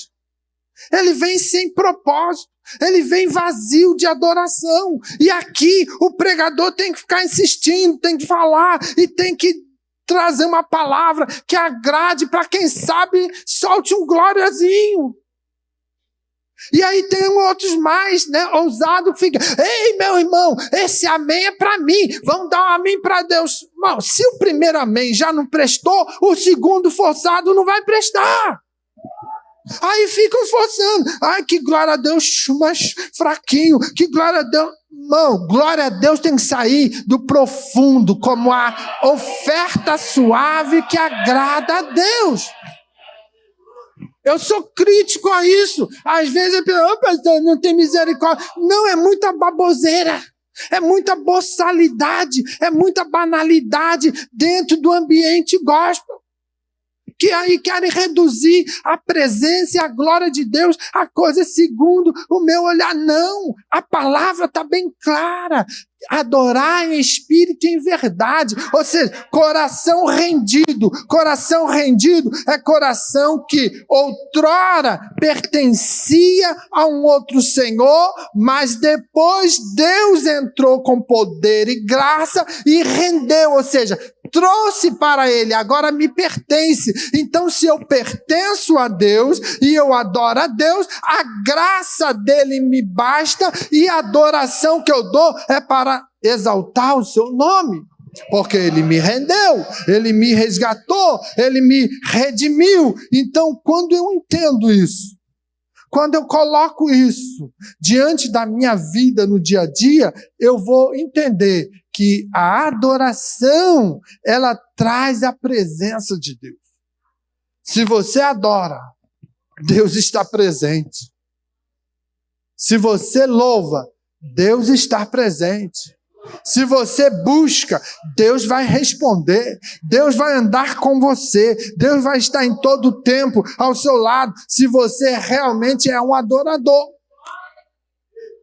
Speaker 1: Ele vem sem propósito. Ele vem vazio de adoração. E aqui o pregador tem que ficar insistindo, tem que falar e tem que trazer uma palavra que agrade para quem sabe solte um gloriazinho. E aí tem outros mais, ousados que ficam: ei, meu irmão, esse amém é para mim, vamos dar um amém para Deus. Irmão, se o primeiro amém já não prestou, o segundo forçado não vai prestar. Aí ficam forçando: ai, que glória a Deus, mas fraquinho, que glória a Deus. Irmão, glória a Deus tem que sair do profundo, como a oferta suave que agrada a Deus. Eu sou crítico a isso. Às vezes eu penso: não tem misericórdia. Não, é muita baboseira. É muita boçalidade. É muita banalidade dentro do ambiente gospel. Que aí querem reduzir a presença e a glória de Deus a coisa segundo o meu olhar. Não, a palavra está bem clara. Adorar em espírito e em verdade. Ou seja, coração rendido. Coração rendido é coração que outrora pertencia a um outro Senhor, mas depois Deus entrou com poder e graça e rendeu, ou seja, trouxe para ele, agora me pertence. Então, se eu pertenço a Deus e eu adoro a Deus, a graça dele me basta e a adoração que eu dou é para exaltar o seu nome. Porque ele me rendeu, ele me resgatou, ele me redimiu. Então, quando eu entendo isso, quando eu coloco isso diante da minha vida no dia a dia, eu vou entender que a adoração, ela traz a presença de Deus. Se você adora, Deus está presente. Se você louva, Deus está presente. Se você busca, Deus vai responder. Deus vai andar com você. Deus vai estar em todo o tempo ao seu lado, se você realmente é um adorador.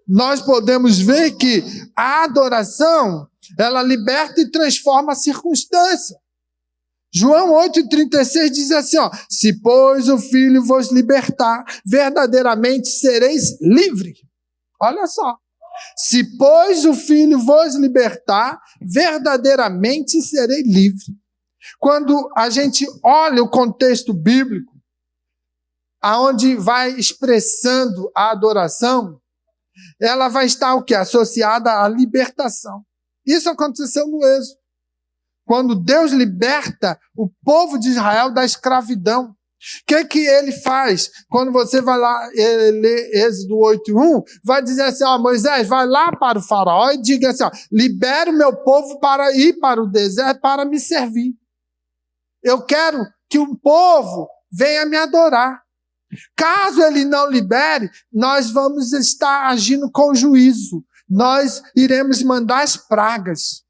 Speaker 1: Nós podemos ver que a adoração, ela liberta e transforma a circunstância. João 8,36 diz assim, se pois o Filho vos libertar, verdadeiramente sereis livres. Olha só. Se pois o Filho vos libertar, verdadeiramente serei livre. Quando a gente olha o contexto bíblico, aonde vai expressando a adoração, ela vai estar o quê? Associada à libertação. Isso aconteceu no Êxodo. Quando Deus liberta o povo de Israel da escravidão. O que ele faz? Quando você vai lá ler Êxodo 8:1, vai dizer assim, Moisés, vai lá para o faraó e diga assim, libera o meu povo para ir para o deserto para me servir. Eu quero que o povo venha me adorar. Caso ele não libere, nós vamos estar agindo com juízo. Nós iremos mandar as pragas.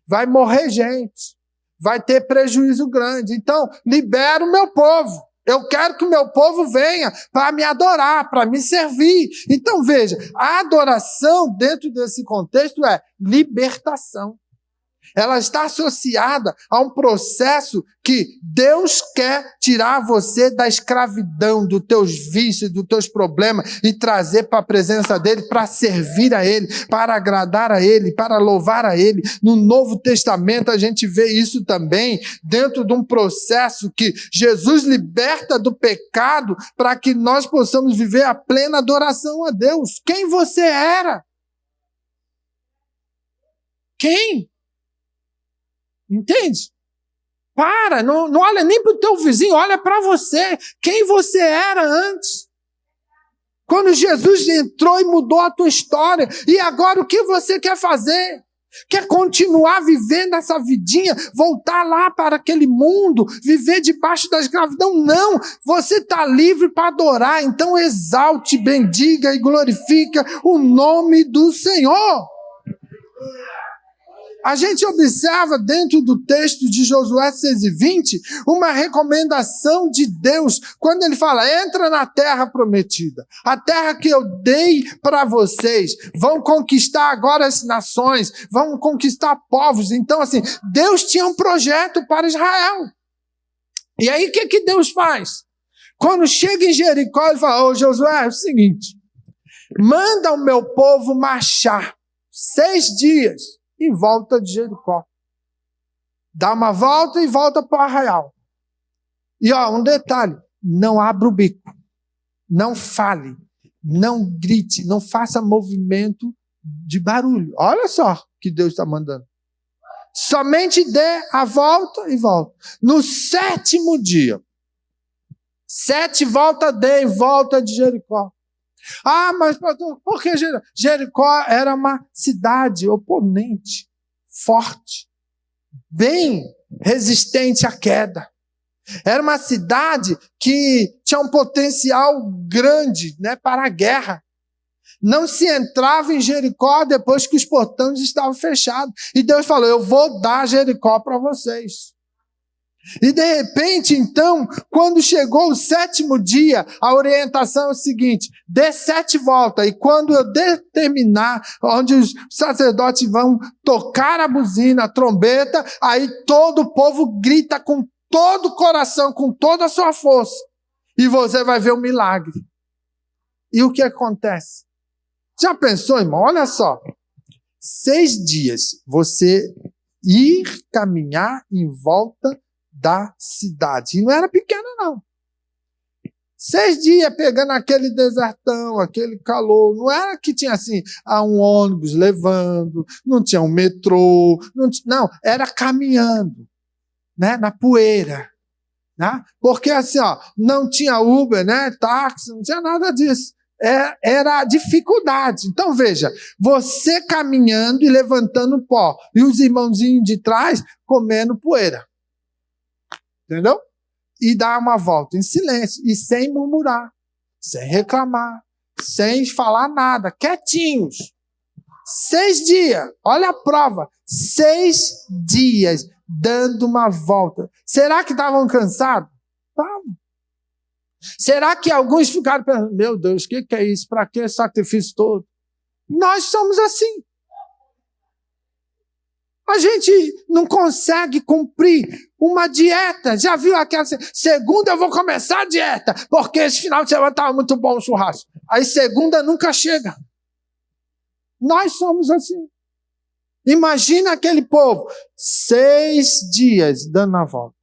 Speaker 1: Vai morrer gente. Vai ter prejuízo grande. Então, libera o meu povo. Eu quero que o meu povo venha para me adorar, para me servir. Então, veja, a adoração dentro desse contexto é libertação. Ela está associada a um processo que Deus quer tirar você da escravidão, dos teus vícios, dos teus problemas e trazer para a presença dele, para servir a ele, para agradar a ele, para louvar a ele. No Novo Testamento a gente vê isso também dentro de um processo que Jesus liberta do pecado para que nós possamos viver a plena adoração a Deus. Quem você era? Quem? Entende? Para, não olha nem para o teu vizinho, olha para você. Quem você era antes? Quando Jesus entrou e mudou a tua história. E agora o que você quer fazer? Quer continuar vivendo essa vidinha? Voltar lá para aquele mundo? Viver debaixo da escravidão? Não! Você está livre para adorar. Então exalte, bendiga e glorifica o nome do Senhor. A gente observa dentro do texto de Josué 6:20 uma recomendação de Deus quando ele fala: entra na terra prometida, a terra que eu dei para vocês, vão conquistar agora as nações, vão conquistar povos. Então assim, Deus tinha um projeto para Israel. E aí o que Deus faz? Quando chega em Jericó, ele fala: ô Josué, é o seguinte, manda o meu povo marchar 6 dias em volta de Jericó. Dá uma volta e volta para o arraial. E um detalhe, não abra o bico, não fale, não grite, não faça movimento de barulho. Olha só que Deus está mandando. Somente dê a volta e volta. No 7º dia, 7 voltas dê em volta de Jericó. Mas por que Jericó era uma cidade oponente, forte, bem resistente à queda. Era uma cidade que tinha um potencial grande, né, para a guerra. Não se entrava em Jericó depois que os portões estavam fechados. E Deus falou: eu vou dar Jericó para vocês. E de repente, então, quando chegou o 7º dia, a orientação é o seguinte: dê 7 voltas, e quando eu determinar onde os sacerdotes vão tocar a buzina, a trombeta, aí todo o povo grita com todo o coração, com toda a sua força, e você vai ver um milagre. E o que acontece? Já pensou, irmão? Olha só, 6 dias você ir caminhar em volta da cidade. E não era pequena, não. 6 dias pegando aquele desertão, aquele calor. Não era que tinha assim, um ônibus levando, não tinha um metrô, não, era caminhando, né, na poeira. Né? Porque assim, não tinha Uber, né, táxi, não tinha nada disso. Era dificuldade. Então veja, você caminhando e levantando pó, e os irmãozinhos de trás comendo poeira. Entendeu? E dar uma volta em silêncio, e sem murmurar, sem reclamar, sem falar nada, quietinhos. 6 dias, olha a prova, 6 dias dando uma volta. Será que estavam cansados? Estavam. Será que alguns ficaram pensando: meu Deus, o que é isso? Para que esse sacrifício todo? Nós somos assim. A gente não consegue cumprir uma dieta. Já viu aquela: segunda eu vou começar a dieta, porque esse final de semana estava muito bom o churrasco. Aí segunda nunca chega. Nós somos assim. Imagina aquele povo, 6 dias dando a volta.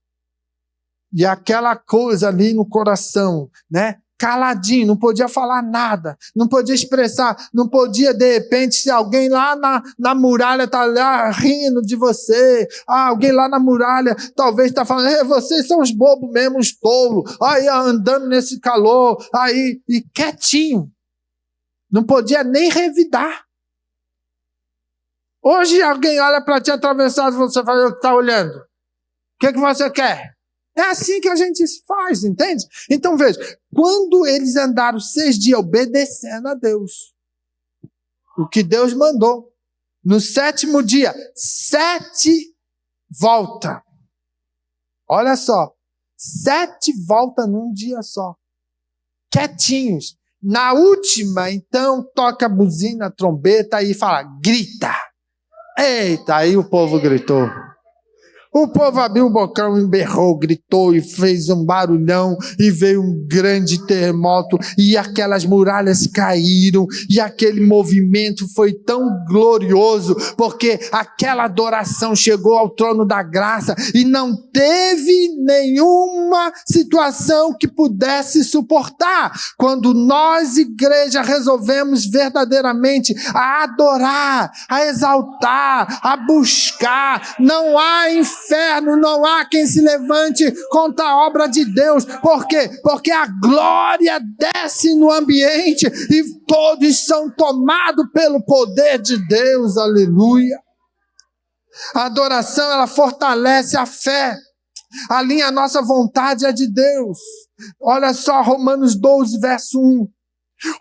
Speaker 1: E aquela coisa ali no coração, né? Caladinho, não podia falar nada, não podia expressar, não podia, de repente, se alguém lá na muralha está lá rindo de você, alguém lá na muralha talvez está falando: vocês são os bobos mesmo, os tolos, aí andando nesse calor, aí, e quietinho, não podia nem revidar. Hoje alguém olha para ti atravessado e você fala: está olhando, o que você quer? É assim que a gente faz, entende? Então veja, quando eles andaram 6 dias obedecendo a Deus, o que Deus mandou, no 7º dia, 7 voltas. Olha só, 7 voltas num dia só. Quietinhos. Na última, então, toca a buzina, a trombeta e fala: grita. Eita, aí o povo gritou. O povo abriu o bocão e berrou, gritou e fez um barulhão, e veio um grande terremoto, e aquelas muralhas caíram, e aquele movimento foi tão glorioso, porque aquela adoração chegou ao trono da graça, e não teve nenhuma situação que pudesse suportar. Quando nós, igreja, resolvemos verdadeiramente a adorar, a exaltar, a buscar, não há inferno, não há quem se levante contra a obra de Deus. Por quê? Porque a glória desce no ambiente e todos são tomados pelo poder de Deus. Aleluia. A adoração, ela fortalece a fé, alinha a nossa vontade à de Deus. Olha só Romanos 12, verso 1.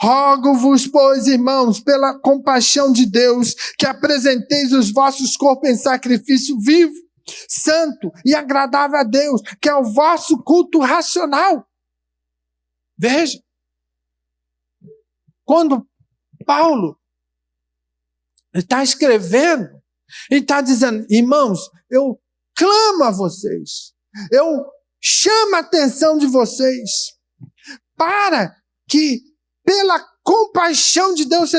Speaker 1: Rogo-vos, pois, irmãos, pela compaixão de Deus, que apresenteis os vossos corpos em sacrifício vivo, santo e agradável a Deus, que é o vosso culto racional. Veja, quando Paulo está escrevendo e está dizendo, irmãos, eu clamo a vocês, eu chamo a atenção de vocês, para que pela compaixão de Deus,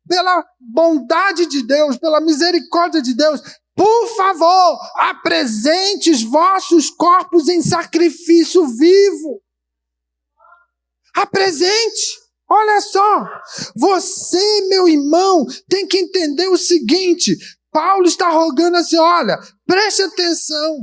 Speaker 1: pela bondade de Deus, pela misericórdia de Deus, por favor, apresente os vossos corpos em sacrifício vivo. Apresente. Olha só, você, meu irmão, tem que entender o seguinte, Paulo está rogando assim, olha, preste atenção.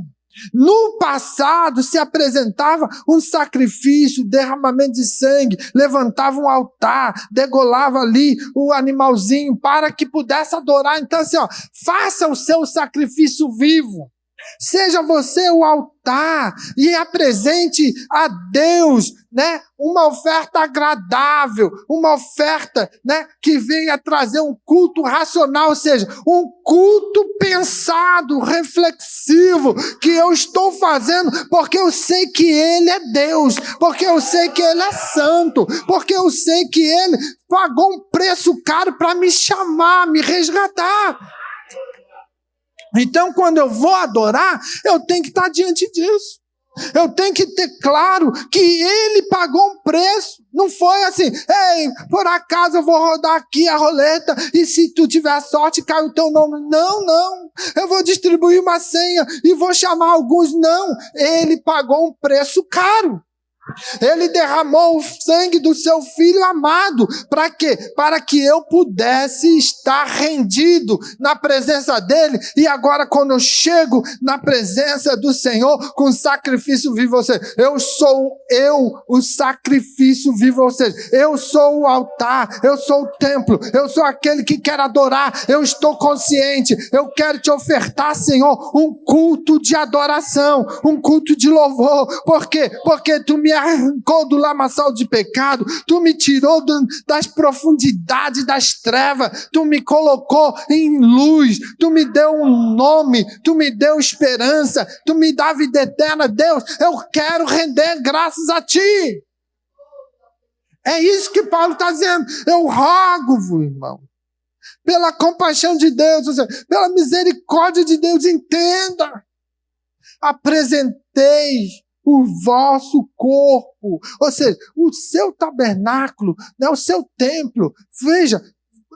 Speaker 1: No passado se apresentava um sacrifício, derramamento de sangue, levantava um altar, degolava ali o animalzinho para que pudesse adorar. Então assim, ó, faça o seu sacrifício vivo. Seja você o altar e apresente a Deus, né, uma oferta agradável, uma oferta, né, que venha trazer um culto racional, ou seja, um culto pensado, reflexivo, que eu estou fazendo porque eu sei que Ele é Deus, porque eu sei que Ele é santo, porque eu sei que Ele pagou um preço caro para me chamar, me resgatar. Então, quando eu vou adorar, eu tenho que estar diante disso. Eu tenho que ter claro que Ele pagou um preço. Não foi assim, ei, por acaso eu vou rodar aqui a roleta e se tu tiver sorte cai o teu nome. Não, não. Eu vou distribuir uma senha e vou chamar alguns. Não. Ele pagou um preço caro. Ele derramou o sangue do seu Filho amado. Para quê? Para que eu pudesse estar rendido na presença dele. E agora quando eu chego na presença do Senhor com sacrifício vivo, ou seja, eu sou o sacrifício vivo, ou seja, eu sou o altar, eu sou o templo, eu sou aquele que quer adorar, eu estou consciente, eu quero te ofertar, Senhor, um culto de adoração, um culto de louvor. Por quê? Porque tu me arrancou do lamaçal de pecado, tu me tirou das profundidades das trevas, tu me colocou em luz, tu me deu um nome, tu me deu esperança, tu me dá vida eterna. Deus, eu quero render graças a ti. É isso que Paulo está dizendo. Eu rogo-vos, irmão, pela compaixão de Deus, ou seja, pela misericórdia de Deus, entenda. Apresentei o vosso corpo, ou seja, o seu tabernáculo, né, o seu templo. Veja,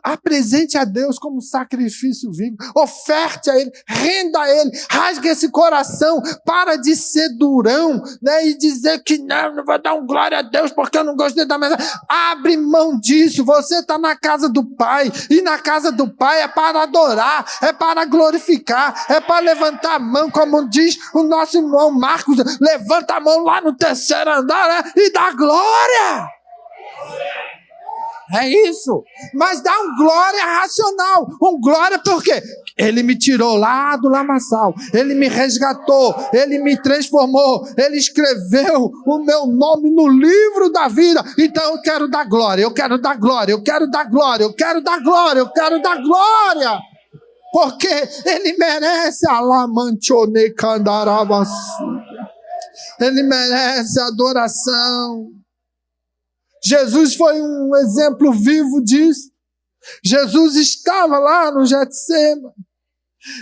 Speaker 1: apresente a Deus como sacrifício vivo, oferte a Ele, renda a Ele, rasgue esse coração, para de ser durão, né, e dizer que não vou dar um glória a Deus porque eu não gostei da mensagem. Abre mão disso. Você está na casa do Pai, e na casa do Pai é para adorar, é para glorificar, é para levantar a mão, como diz o nosso irmão Marcos, levanta a mão lá no terceiro andar, né, e dá glória. É isso, mas dá um glória racional, um glória porque Ele me tirou lá do lamaçal, Ele me resgatou, Ele me transformou, Ele escreveu o meu nome no livro da vida. Então eu quero dar glória, eu quero dar glória, eu quero dar glória, eu quero dar glória, eu quero dar glória, porque Ele merece a lamantone candarabas, Ele merece adoração. Jesus foi um exemplo vivo disso. Jesus estava lá no Getsêmani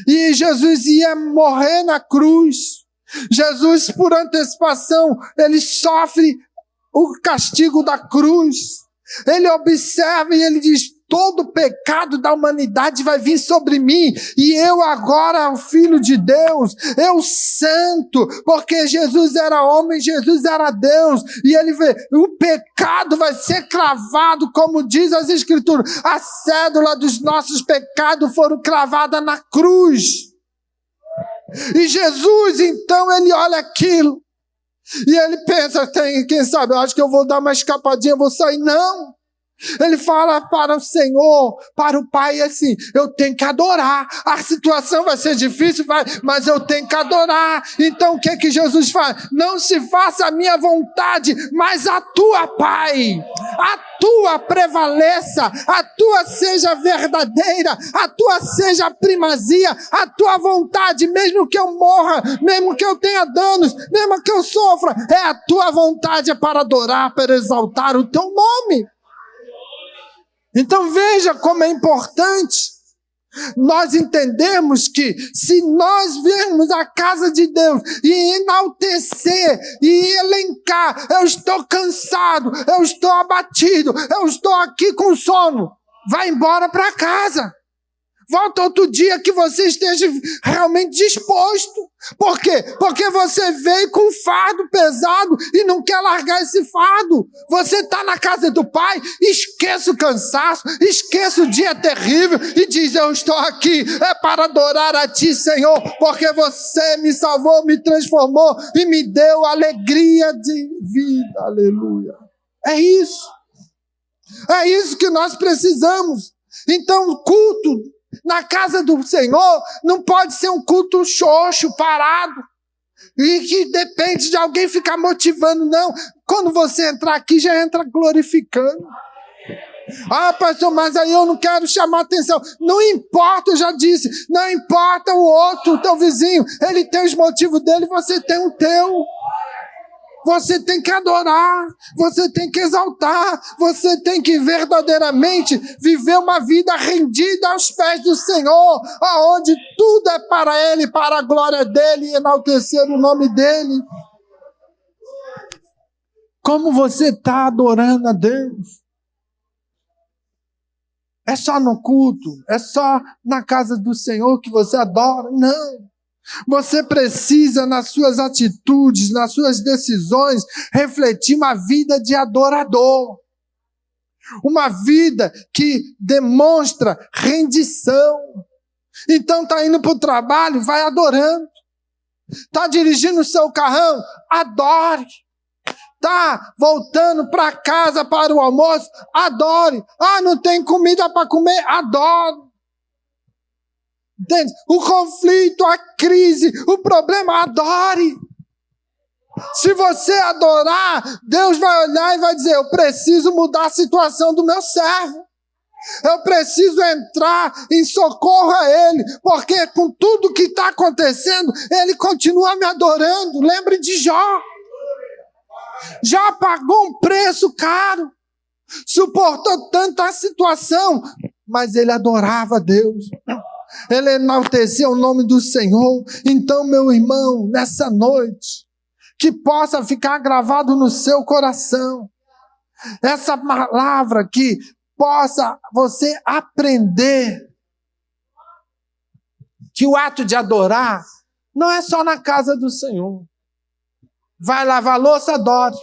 Speaker 1: e Jesus ia morrer na cruz. Jesus, por antecipação, ele sofre o castigo da cruz. Ele observa e ele diz: todo o pecado da humanidade vai vir sobre mim, e eu agora, o Filho de Deus, eu santo, porque Jesus era homem, Jesus era Deus, e ele vê, o pecado vai ser cravado, como diz as Escrituras, a cédula dos nossos pecados foram cravadas na cruz. E Jesus, então, ele olha aquilo, e ele pensa, quem sabe, eu acho que eu vou dar uma escapadinha, vou sair. Não. Ele fala para o Senhor, para o Pai, assim: eu tenho que adorar. A situação vai ser difícil, mas eu tenho que adorar. Então o que é que Jesus faz? Não se faça a minha vontade, mas a tua, Pai. A tua prevaleça, a tua seja verdadeira, a tua seja primazia, a tua vontade, mesmo que eu morra, mesmo que eu tenha danos, mesmo que eu sofra, é a tua vontade, é para adorar, para exaltar o teu nome. Então veja como é importante nós entendemos que se nós virmos a casa de Deus e enaltecer e elencar: eu estou cansado, eu estou abatido, eu estou aqui com sono, vai embora para casa. Volta outro dia que você esteja realmente disposto. Por quê? Porque você veio com um fardo pesado e não quer largar esse fardo. Você está na casa do Pai, esqueça o cansaço, esqueça o dia terrível e diz: eu estou aqui, é para adorar a Ti, Senhor, porque você me salvou, me transformou e me deu alegria de vida. Aleluia. É isso. É isso que nós precisamos. Então o culto na casa do Senhor não pode ser um culto xoxo, parado, e que depende de alguém ficar motivando, não. Quando você entrar aqui, já entra glorificando. Ah, pastor, mas aí eu não quero chamar atenção. Não importa, eu já disse, não importa o outro, o teu vizinho, ele tem os motivos dele, você tem o teu. Você tem que adorar, você tem que exaltar, você tem que verdadeiramente viver uma vida rendida aos pés do Senhor, aonde tudo é para Ele, para a glória dEle e enaltecer o nome dEle. Como você está adorando a Deus? É só no culto? É só na casa do Senhor que você adora? Não. Você precisa, nas suas atitudes, nas suas decisões, refletir uma vida de adorador. Uma vida que demonstra rendição. Então está indo para o trabalho, vai adorando. Está dirigindo o seu carrão, adore. Está voltando para casa para o almoço, adore. Ah, não tem comida para comer, adore. Entende? O conflito, a crise, o problema, adore. Se você adorar, Deus vai olhar e vai dizer: eu preciso mudar a situação do meu servo. Eu preciso entrar em socorro a ele, porque com tudo que está acontecendo, ele continua me adorando. Lembre de Jó. Jó pagou um preço caro, suportou tanta situação, mas ele adorava a Deus. Ele enalteceu o nome do Senhor. Então, meu irmão, nessa noite, que possa ficar gravado no seu coração essa palavra, que possa você aprender que o ato de adorar não é só na casa do Senhor. Vai lavar a louça, adore.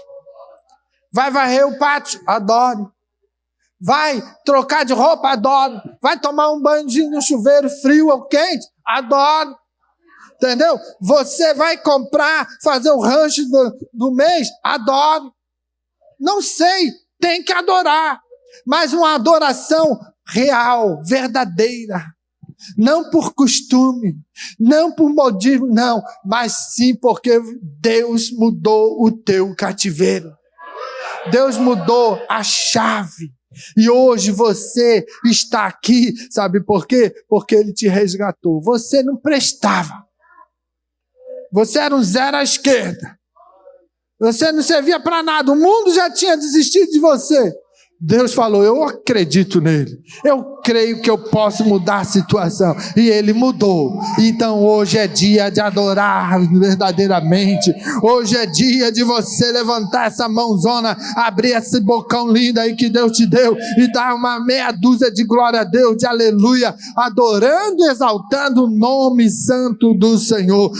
Speaker 1: Vai varrer o pátio, adore. Vai trocar de roupa, adore. Vai tomar um banho no chuveiro frio ou quente, adore. Entendeu? Você vai comprar, fazer o rancho do mês, adore. Não sei, tem que adorar. Mas uma adoração real, verdadeira. Não por costume, não por motivo, não. Mas sim porque Deus mudou o teu cativeiro. Deus mudou a chave. E hoje você está aqui, sabe por quê? Porque Ele te resgatou. Você não prestava. Você era um zero à esquerda. Você não servia para nada. O mundo já tinha desistido de você. Deus falou: eu acredito nele. Eu creio que eu posso mudar a situação. E Ele mudou. Então hoje é dia de adorar verdadeiramente. Hoje é dia de você levantar essa mãozona, abrir esse bocão lindo aí que Deus te deu e dar uma meia dúzia de glória a Deus, de aleluia, adorando e exaltando o nome santo do Senhor.